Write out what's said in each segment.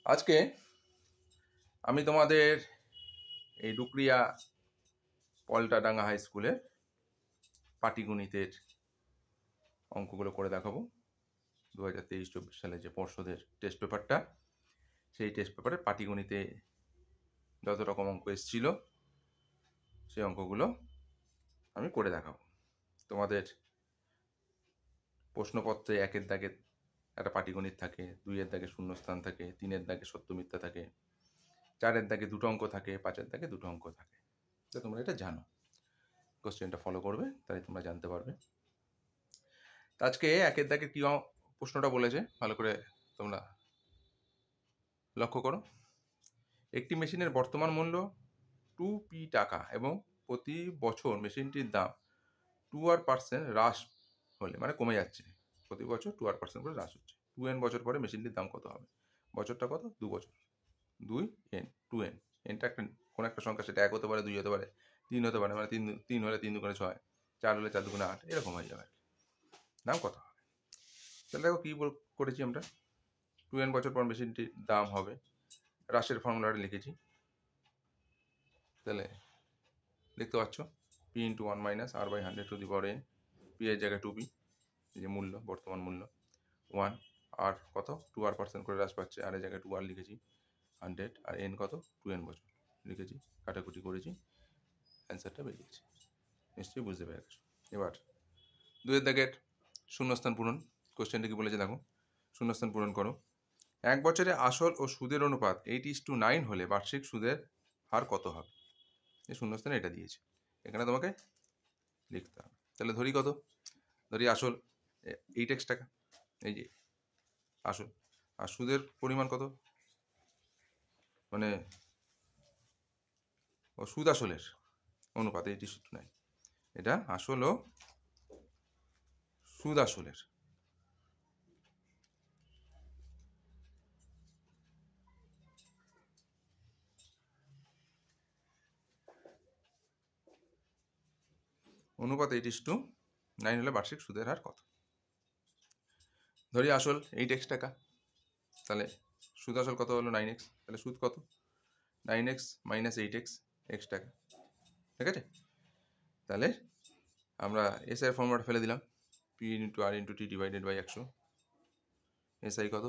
আজকে আমি তোমাদের এই ডুকরিয়া পল্টাডাঙ্গা হাই স্কুলের পাটিগণিতের অঙ্কগুলো করে দেখাবো। 2023-24 সালে যে পর্ষদের টেস্ট পেপারটা, সেই টেস্ট পেপারে পাটিগণিতে যত রকম অঙ্ক এসেছিল সেই অঙ্কগুলো আমি করে দেখাবো। তোমাদের প্রশ্নপত্রে 1-এর দাগে একটা পাটিগণিত থাকে, 2-এর দাগে শূন্যস্থান থাকে, 3-এর দাগে সত্য মিথ্যা থাকে, 4-এর দাগে 2টো অঙ্ক থাকে, 5-এর দাগে 2টো অঙ্ক থাকে। তো তোমরা এটা জানো, কোশ্চেনটা ফলো করবে, তাই তোমরা জানতে পারবে। আজকে 1-এর দাগে কি প্রশ্নটা বলেছে ভালো করে তোমরা লক্ষ্য করো। একটি মেশিনের বর্তমান মূল্য 2p টাকা এবং প্রতি বছর মেশিনটির দাম 2% হ্রাস হলে, মানে কমে যাচ্ছে, প্রতি বছর 2% করে হ্রাস হচ্ছে, 2n বছর পরে মেশিনটির দাম কত হবে? বছরটা কত? 2 বছর, 2n, 2n, এনটা একটা কোনো একটা সংখ্যা, সেটা 1 হতে পারে, 2 হতে পারে, 3 হতে পারে, মানে 3 হলে 3 দুগুণে 6, 4 হলে 4 দুগুণে 8, এরকম হয়ে যাবে। দাম কত হবে? তাহলে দেখো কী করেছি আমরা, 2n বছর পর মেশিনটির দাম হবে, হ্রাসের ফর্মুলাটা লিখেছি। তাহলে দেখতে পাচ্ছ p × 1 - r/100⁴n, p এর জায়গায় 2p, এই যে মূল্য, বর্তমান মূল্য 1, আর কত 2% করে হ্রাস পাচ্ছে, আর এর জায়গায় 2r লিখেছি 100, আর n কত 2n বছর লিখেছি, কাটাকুটি করেছি, অ্যান্সারটা বেরিয়েছে। নিশ্চয়ই বুঝতে পেরে গেছো। এবার 2-এর দাগের শূন্যস্থান পূরণ। কোশ্চেনটা কি বলেছে দেখো, শূন্যস্থান পূরণ করো। 1 বছরে আসল ও সুদের অনুপাত 8:9 হলে বার্ষিক সুদের হার কত হবে? এই শূন্যস্থানে এটা দিয়েছে, এখানে তোমাকে লিখতে হবে। তাহলে ধরি কত, ধরি আসল 8x টাকা, এই যে আসল, আর সুদের পরিমাণ কত, মানে ও সুদ আসলের অনুপাত 8:9, এটা আসল ও সুদ আসলের অনুপাত 8:9 হলে বার্ষিক সুদের হার কত? ধরি আসল 8x টাকা, তাহলে সুদ আসল কত হলো 9x, তাহলে সুদ কত 9x - 8x, x টাকা, ঠিক আছে? তাহলে আমরা এস এর ফর্মুলাটা ফেলে দিলাম, p × r × t / 100, SI কত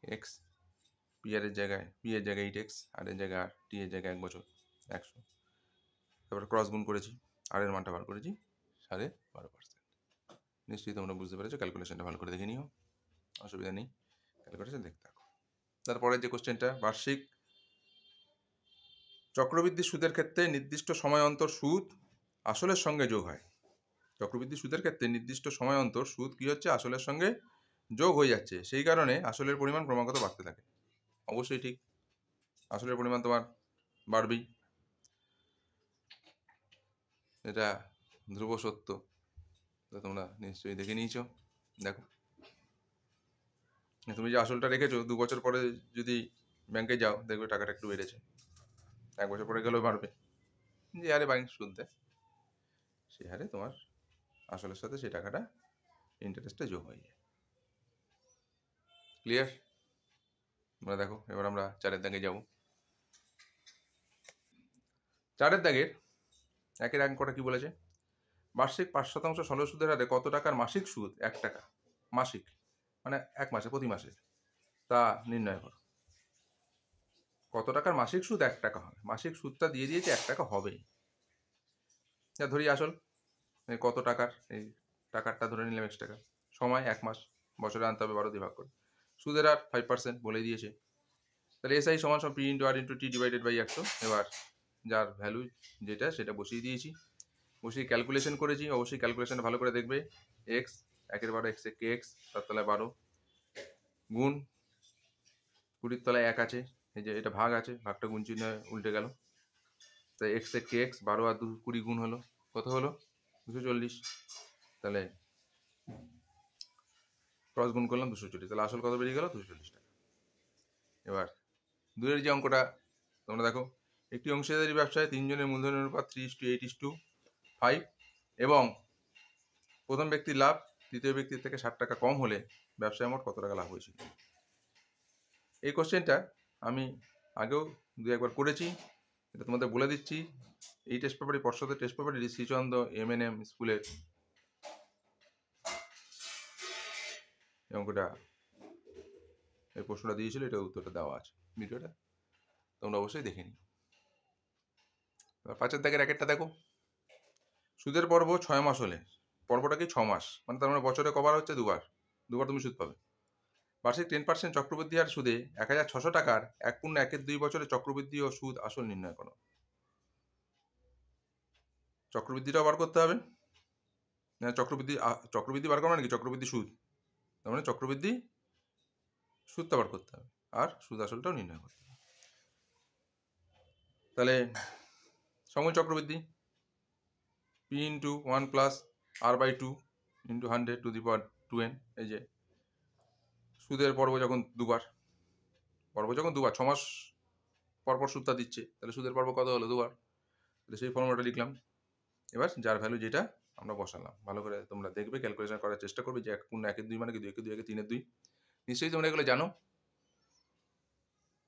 x, p এর জায়গায় 8x, আর এর জায়গায় t এর জায়গায় 1 বছর 100, তারপরে ক্রস গুণ করেছি, আর এর মানটা বার করেছি 12.5%। নিশ্চয়ই তোমরা বুঝতে পেরেছো, ক্যালকুলেশনটা ভালো করে দেখে নিও, অসুবিধা নেই, ক্যালকুলেশন দেখতে থাকো। তারপরে যে কোশ্চেনটা, বার্ষিক চক্রবৃদ্ধি সুদের ক্ষেত্রে নির্দিষ্ট সময় অন্তর সুদ আসলের সঙ্গে যোগ হয়। চক্রবৃদ্ধি সুদের ক্ষেত্রে নির্দিষ্ট সময় অন্তর সুদ কী হচ্ছে, আসলের সঙ্গে যোগ হয়ে যাচ্ছে, সেই কারণে আসলের পরিমাণ ক্রমাগত বাড়তে থাকে। অবশ্যই ঠিক, আসলের পরিমাণ তোমার বাড়বেই, এটা ধ্রুব সত্য, তো তোমরা নিশ্চয়ই দেখে নিয়েছ। দেখো তুমি যে আসলটা রেখেছো, 2 বছর পরে যদি ব্যাংকে যাও দেখবে টাকাটা একটু বেড়েছে, 1 বছর পরে গেলেও বাড়বে, যে হারে ব্যাংক সুদ দেয় সেই হারে তোমার আসলের সাথে সেই টাকাটা ইন্টারেস্টে যোগ হয়ে যায়। ক্লিয়ার? তোমরা দেখো, এবার আমরা 4-এর দাগে যাব। 4-এর দাগের 1-এর অঙ্কটা কি বলেছে, বার্ষিক 5% সরল সুদের হারে কত টাকার মাসিক সুদ 1 টাকা, মাসিক মানে 1 মাসে, প্রতি মাসে, তা নির্ণয় করো। কত টাকার মাসিক সুদ 1 টাকা হবে, মাসিক সুদটা দিয়ে দিয়েছে 1 টাকা হবেই। যা ধরি আসল কত টাকার, এই টাকারটা ধরে নিলাম x টাকা, সময় 1 মাস, বছরে আনতে হবে 12 দিয়ে ভাগ করে, সুদের হার 5% বলে দিয়েছে। তাহলে SI = p × r × t / 100। এবার যার ভ্যালু যেটা সেটা বসিয়ে দিয়েছি, বসিয়ে ক্যালকুলেশন করেছি, অবশ্যই ক্যালকুলেশনটা ভালো করে দেখবে। x 1-এর 12, x এ kx, তার তলায় 12, গুণ 20-র তলায় 1 আছে, এই যে এটা ভাগ আছে, ভাগটা গুণ চিহ্ন উল্টে গেল, তাই x এ kx, 12 আর 2 20 গুণ হলো, কত হলো 240, তাহলে ক্রস গুণ করলাম 240, তাহলে আসল কত বেরিয়ে গেল 240 টাকা। এবার 2-এর যে অঙ্কটা তোমরা দেখো, একটি অংশীদারি ব্যবসায় 3 জনের মূলধনের অনুপাত 3:8:5 এবং প্রথম ব্যক্তির লাভ তৃতীয় ব্যক্তির থেকে 60 টাকা কম হলে ব্যবসায় মোট কত টাকা লাভ হয়েছিল? এই কোশ্চেনটা আমি আগেও দু একবার করেছি, এটা তোমাদের বলে দিচ্ছি। এই টেস্ট পেপারই, পর্ষদের টেস্ট পেপারই শ্রীচন্দ্র MNM স্কুলের অঙ্কটা, এই প্রশ্নটা দিয়েছিল, এটা উত্তরটা দেওয়া আছে ভিডিওটা, তোমরা অবশ্যই দেখে নিও। এবার 5 দাগের র্যাকেটটা দেখো। সুদের পর্ব 6 মাস হলে, পর্বটা কি 6 মাস, মানে তার মানে বছরে কবার হচ্ছে দুবার তুমি সুদ পাবে। বার্ষিক 10% চক্রবৃদ্ধি হার সুদে 1600 টাকার 1.1-2 বছরে চক্রবৃদ্ধি ও সুদ আসল নির্ণয় করো। চক্রবৃদ্ধিটাও বার করতে হবে, না চক্রবৃদ্ধি বার করা নাকি চক্রবৃদ্ধি সুদ, তার মানে চক্রবৃদ্ধি সুদটা বার করতে হবে, আর সুদ আসলটাও নির্ণয় করতে হবে। তাহলে সমূল চক্রবৃদ্ধি P × 1 + R/2 × 100⁻²n, এই যে সুদের পর্ব যখন দুবার, 6 মাস পরপর সুদটা দিচ্ছে, তাহলে সুদের পর্ব কত হলো? দুবার। তাহলে সেই ফর্মুলাটা লিখলাম। এবার যার ভ্যালু যেটা আমরা বসালাম, ভালো করে তোমরা দেখবে, ক্যালকুলেশন করার চেষ্টা করবে যে 1.1-2 মানে কি 2-1-2-3-2, নিশ্চয়ই তোমরা এগুলো জানো।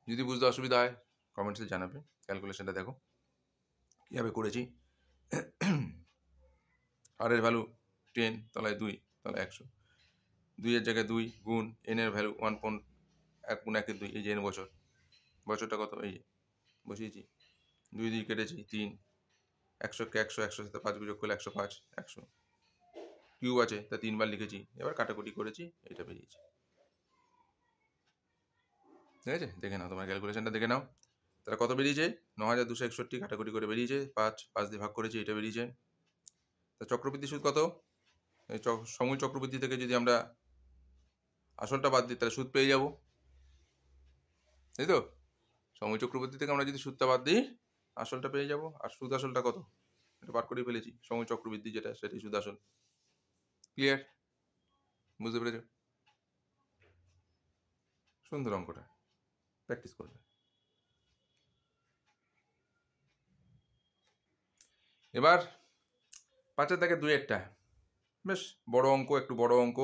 যদি বুঝতে অসুবিধা হয় কমেন্টসে জানাবে। ক্যালকুলেশনটা দেখো কীভাবে করেছি। আর এর ভ্যালু 10, তলায় 2, তলায় 100, 2 এর জায়গায় 2 গুণ n এর ভ্যালু 1.1-2, এই যে n বছর, বছরটা কত এই যে বসিয়েছি, 2 কেটেছি 3, 100কে 100, 100 সাথে 5 যোগ করলে 105, 100 কিউব আছে তা 3 বার লিখেছি, এবার কাটাকুটি করেছি, এটা বেরিয়েছে। ঠিক আছে, দেখে নাও, তোমার ক্যালকুলেশনটা দেখে নাও। তাহলে কত বেরিয়েছে? 9261, কাটাকুটি করে বেরিয়েছে, 5 দিয়ে ভাগ করেছি, এটা বেরিয়েছে। তা চক্রবৃদ্ধি সুদ কত? এই সমূল চক্রবৃদ্ধি থেকে যদি আমরা আসলটা বাদ দিই তাহলে সুদ পেয়ে যাব, তাই তো? সমূল চক্রবৃদ্ধি থেকে আমরা যদি সুদটা বাদ দিই আসলটা পেয়ে যাব। আর সুদ আসলটা কত এটা বার করে ফেলেছি, সমূল চক্রবৃদ্ধি যেটা সেটাই সুদ আসল। ক্লিয়ার? বুঝতে পেরেছ? সুন্দর অঙ্কটা, প্র্যাকটিস করবে। এবার 5 দাগের 2-1টা বেশ বড় অঙ্ক, একটু বড় অঙ্ক।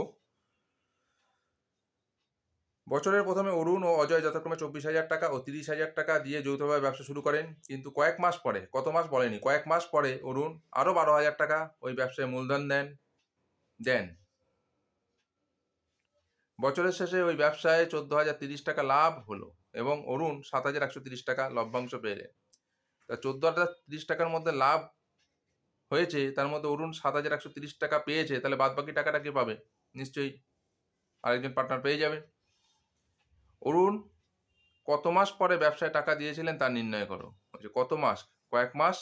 বছরের প্রথমে অরুণ ও অজয় যথাক্রমে 24,000 টাকা ও 30,000 টাকা দিয়ে যৌথভাবে ব্যবসা শুরু করেন, কিন্তু কয়েক মাস পরে, কত মাস বলেনি, কয়েক মাস পরে অরুণ আরও 12,000 টাকা ওই ব্যবসায় মূলধন দেন। বছরের শেষে ওই ব্যবসায় 14,030 টাকা লাভ হলো এবং অরুণ 7,130 টাকা লভ্যাংশ পেলেন। তা 14,030 টাকার মধ্যে লাভ হয়েছে, তার মধ্যে অরুণ 7,130 টাকা পেয়েছে, তাহলে বাদ বাকি টাকাটা কে পাবে? নিশ্চয়ই আরেকজন পার্টনার পেয়ে যাবে। অরুণ কত মাস পরে ব্যবসায় টাকা দিয়েছিলেন তা নির্ণয় করো। কত মাস, কয়েক মাস,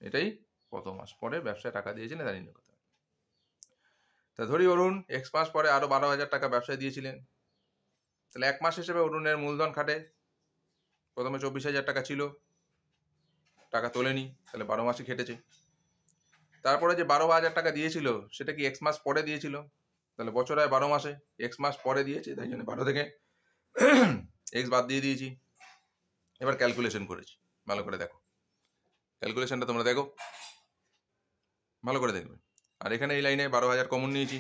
এটাই কত মাস পরে ব্যবসায় টাকা দিয়েছিলেন তা নির্ণয় করতে হবে। তা ধরি অরুণ x মাস পরে আরো 12,000 টাকা ব্যবসায় দিয়েছিলেন, তাহলে 1 মাস হিসেবে অরুণের মূলধন খাটে প্রথমে 24,000 টাকা ছিল, টাকা তোলেনি, তাহলে 12 মাসই খেটেছে। তারপরে যে 12,000 টাকা দিয়েছিল সেটা কি x মাস পরে দিয়েছিল, তাহলে বছর হয় 12 মাসে, x মাস পরে দিয়েছে, তাই জন্য 12 থেকে x বাদ দিয়ে দিয়েছি। এবার ক্যালকুলেশন করেছি, ভালো করে দেখো ক্যালকুলেশনটা, তোমরা দেখো ভালো করে দেখবে। আর এখানে এই লাইনে 12,000 কমন নিয়েছি,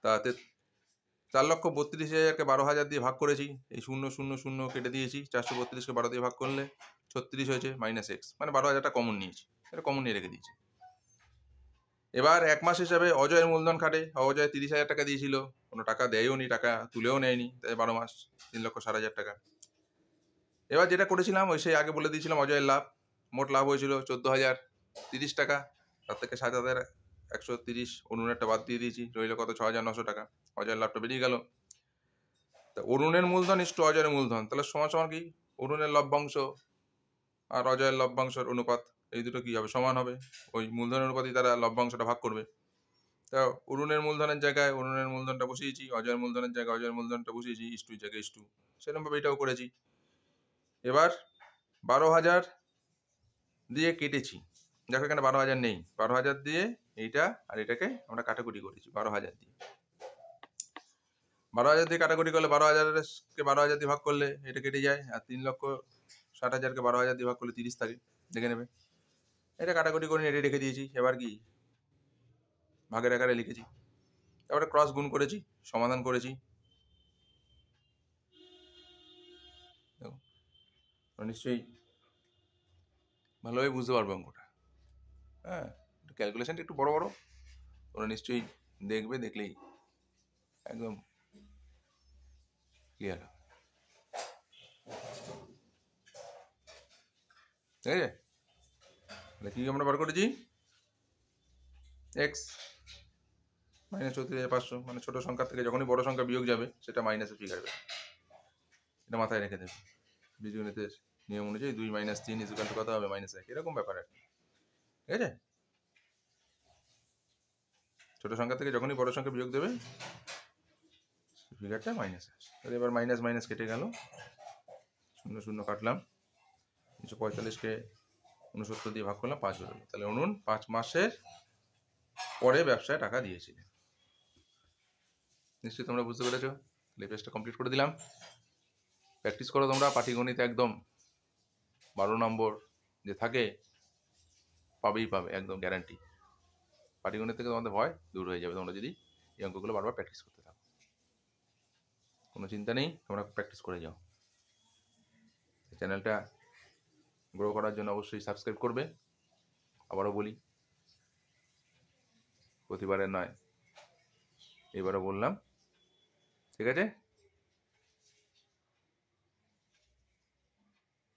তাতে 4,32,000কে 12,000 দিয়ে ভাগ করেছি, এই 0 0 0 কেটে দিয়েছি, 432কে 12 দিয়ে ভাগ করলে 36 হয়েছে, -x, মানে 12,000টা কমন নিয়েছি, এটা কমন নিয়ে রেখে দিয়েছি। এবার 1 মাস হিসাবে অজয়ের মূলধন খাটে, অজয় 30,000 টাকা দিয়েছিল, কোনো টাকা দেয়ও নি, টাকা তুলেও নেয়নি, তাই 12 মাস 3,60,000 টাকা। এবার যেটা করেছিলাম ওই সেই আগে বলে দিয়েছিলাম, অজয়ের লাভ, মোট লাভ হয়েছিল 14,030 টাকা, তার থেকে 7,130 অরুণেরটা বাদ দিয়ে দিয়েছি, রইল কত? 6,900 টাকা। অজয়ের লাভটা বেরিয়ে গেল। তা অরুণের মূলধন ইস্টু অজয়ের মূলধন, তাহলে সমান সমান কি? অরুণের লভ্যাংশ আর অজয়ের লভ্যাংশের অনুপাত, এই দুটো কি হবে? সমান হবে। ওই মূলধনের অনুপাতই তারা লভ্যাংশটা ভাগ করবে। তা অরুণের মূলধনের জায়গায় অরুণের মূলধনটা বসিয়েছি, অজয়ের মূলধনের জায়গায় অজয়ের মূলধনটা বসিয়েছি, ইস্টুর জায়গায় ইস্টু, সেরকমভাবে এটাও করেছি। এবার 12,000 দিয়ে কেটেছি, দেখো এখানে 12,000 নেই, 12,000 দিয়ে এইটা আর এটাকে আমরা কাটাকুটি করেছি 12,000 দিয়ে। 12,000 দিয়ে কাটাকুটি করলে 12,000কে 12,000 দিয়ে ভাগ করলে এটা কেটে যায়, আর 3,60,000কে 12,000 দিয়ে ভাগ করলে 30 থাকে, দেখে নেবে। এটা কাটাকুটি করে এটা রেখে দিয়েছি। এবার কি ভাগের আকারে লিখেছি, তারপরে ক্রস গুণ করেছি, সমাধান করেছি। দেখো তোমরা নিশ্চয়ই ভালোভাবে বুঝতে পারবে অঙ্কটা। হ্যাঁ, ক্যালকুলেশনটা একটু বড় বড়, তোমরা নিশ্চয়ই দেখবে, দেখলেই একদম ক্লিয়ার হবে। ঠিক আছে, তাহলে কি আমরা বার করেছি? এক্স -34,500, মানে ছোট সংখ্যা থেকে যখনই বড় সংখ্যা বিয়োগ যাবে সেটা মাইনাসে ফিগার হবে। এটা মাথায় রেখে দেবে। বীজগণিতের নিয়ম অনুযায়ী 2 - 3 = কত হবে? -1, এরকম ব্যাপার আর কি। ঠিক আছে, ছোট সংখ্যা থেকে যখনই বড় সংখ্যা বিয়োগ দেবে ফিগারটা মাইনাসে আসে। তাহলে এবার মাইনাস মাইনাস কেটে গেল, 0 0 কাটলাম, 345কে 69 দিয়ে ভাগ করলাম, 5 বেরোলো। তাহলে অনুন 5 মাসের পরে ব্যবসায় টাকা দিয়েছিলেন। নিশ্চয়ই তোমরা বুঝতে পেরেছো। তাহলে পেজটা কমপ্লিট করে দিলাম। প্র্যাকটিস করো তোমরা, পাটিগণিত একদম 12 নম্বর যে থাকে পাবেই পাবে, একদম গ্যারান্টি। পাটিগণিত থেকে তোমাদের ভয় দূর হয়ে যাবে তোমরা যদি এই অঙ্কগুলো বারবার প্র্যাকটিস করতে থাকো। কোনো চিন্তা নেই, তোমরা প্র্যাকটিস করে যাও। চ্যানেলটা গ্রো করার জন্য অবশ্যই সাবস্ক্রাইব করবে। আবারও বলি, প্রতিবারের নয়, এবারও বললাম। ঠিক আছে।